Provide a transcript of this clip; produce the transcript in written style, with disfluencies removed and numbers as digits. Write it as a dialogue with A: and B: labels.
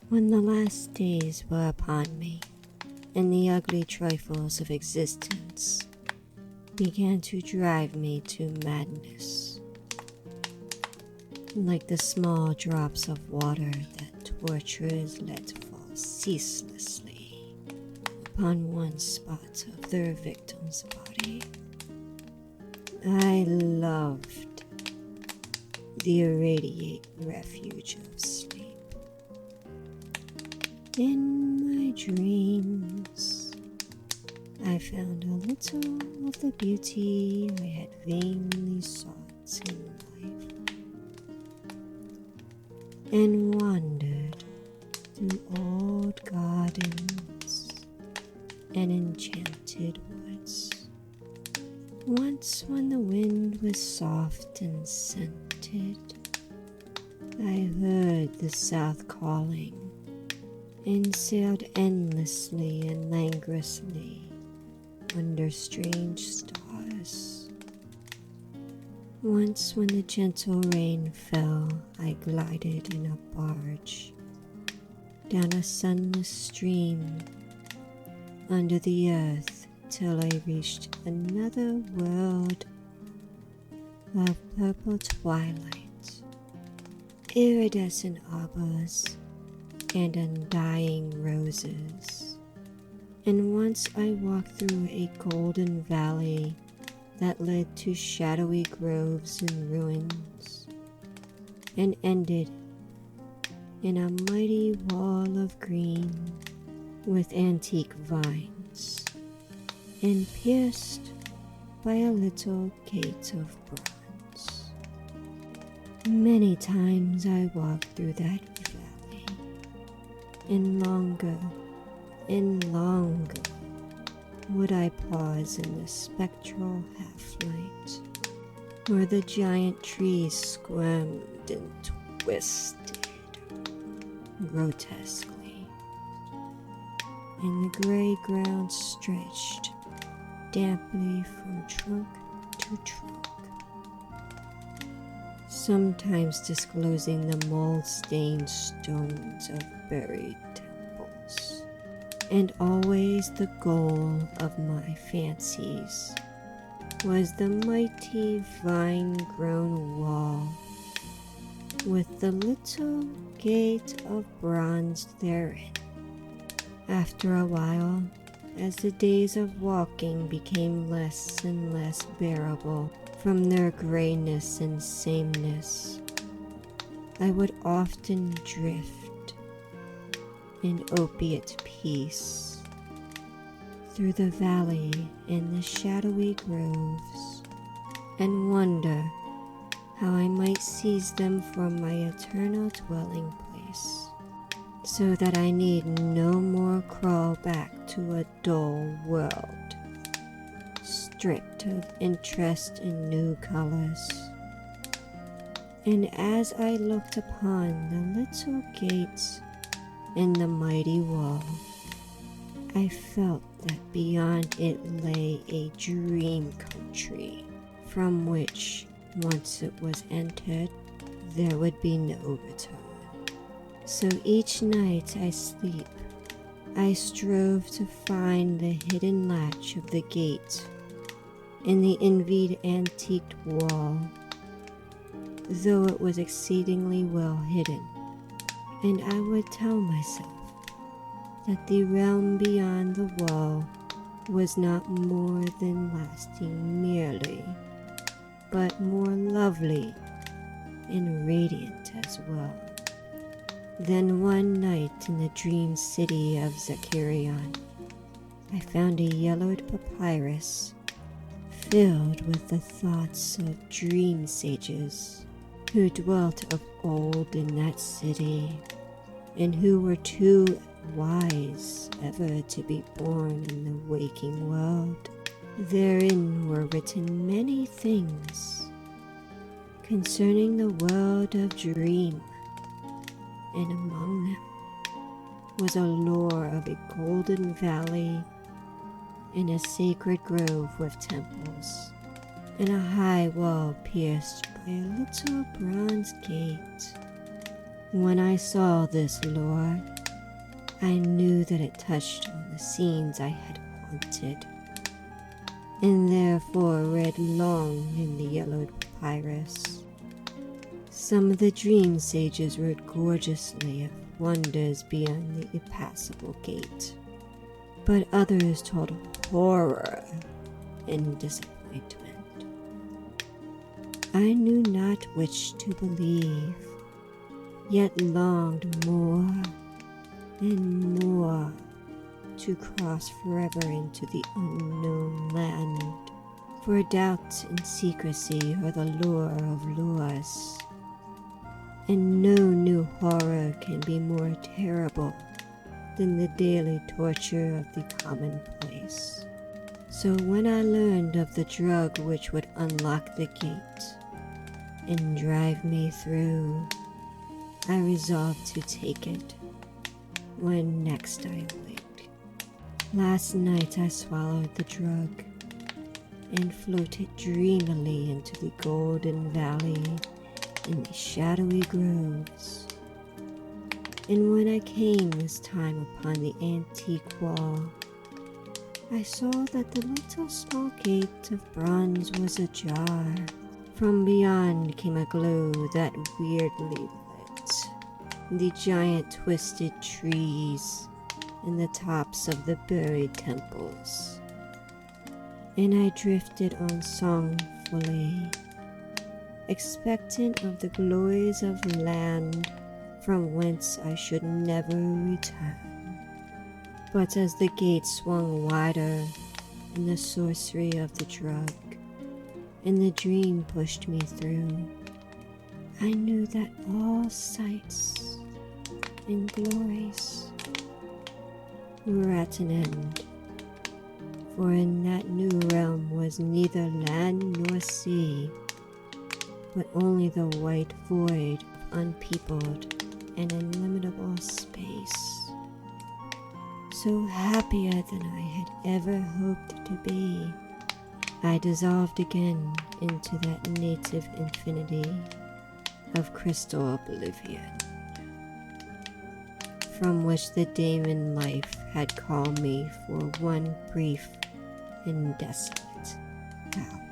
A: When the last days were upon me, and the ugly trifles of existence began to drive me to madness, like the small drops of water that torturers let fall ceaselessly upon one spot of their victim's body. I loved the irradiate refuge of sleep. In my dreams, I found a little of the beauty I had vainly sought in life, and wandered through old gardens and enchanted woods. Once when the wind was soft and scented, I heard the south calling and sailed endlessly and languorously under strange stars. Once when the gentle rain fell, I glided in a barge down a sunless stream under the earth till I reached another world of purple twilight, iridescent arbors, and undying roses. And once I walked through a golden valley that led to shadowy groves and ruins, and ended in a mighty wall of green with antique vines, and pierced by a little gate of bronze. Many times I walked through that valley, and longer would I pause in the spectral half-light, where the giant trees squirmed and twisted grotesquely, and the gray ground stretched damply from trunk to trunk, sometimes disclosing the mold-stained stones of buried temples. And always the goal of my fancies was the mighty vine-grown wall with the little gate of bronze therein. After a while, as the days of walking became less and less bearable from their grayness and sameness, I would often drift in opiate peace through the valley and the shadowy groves, and wonder how I might seize them for my eternal dwelling place, so that I need no more crawl back to a dull world, stripped of interest in new colors. And as I looked upon the little gates in the mighty wall, I felt that beyond it lay a dream country from which, once it was entered, there would be no return. So each night I sleep, I strove to find the hidden latch of the gate in the envied antiqued wall, though it was exceedingly well hidden. And I would tell myself that the realm beyond the wall was not more than lasting merely, but more lovely and radiant as well. Then one night in the dream city of Zakarion, I found a yellowed papyrus filled with the thoughts of dream sages who dwelt of old in that city, and who were too wise ever to be born in the waking world. Therein were written many things concerning the world of dream, and among them was a lore of a golden valley and a sacred grove with temples, and a high wall pierced by a little bronze gate When I saw this lore, I knew that it touched on the scenes I had haunted, and therefore read long in the yellowed papyrus. Some of the dream sages wrote gorgeously of wonders beyond the impassable gate, but others told horror and disappointment. I knew not which to believe, yet longed more and more to cross forever into the unknown land, for doubt and secrecy are the lure of lures, and no new horror can be more terrible than the daily torture of the commonplace. So when I learned of the drug which would unlock the gate and drive me through, I resolved to take it when next I awake. Last night I swallowed the drug and floated dreamily into the golden valley in the shadowy groves. And when I came this time upon the antique wall, I saw that the little small gate of bronze was ajar. From beyond came a glow that weirdly lit the giant twisted trees and the tops of the buried temples. And I drifted on songfully, expectant of the glories of land from whence I should never return. But as the gate swung wider in the sorcery of the drug, and the dream pushed me through, I knew that all sights and glories were at an end, for in that new realm was neither land nor sea, but only the white void of unpeopled and illimitable space. So happier than I had ever hoped to be, I dissolved again into that native infinity of crystal oblivion, from which the daemon life had called me for one brief and desolate hour.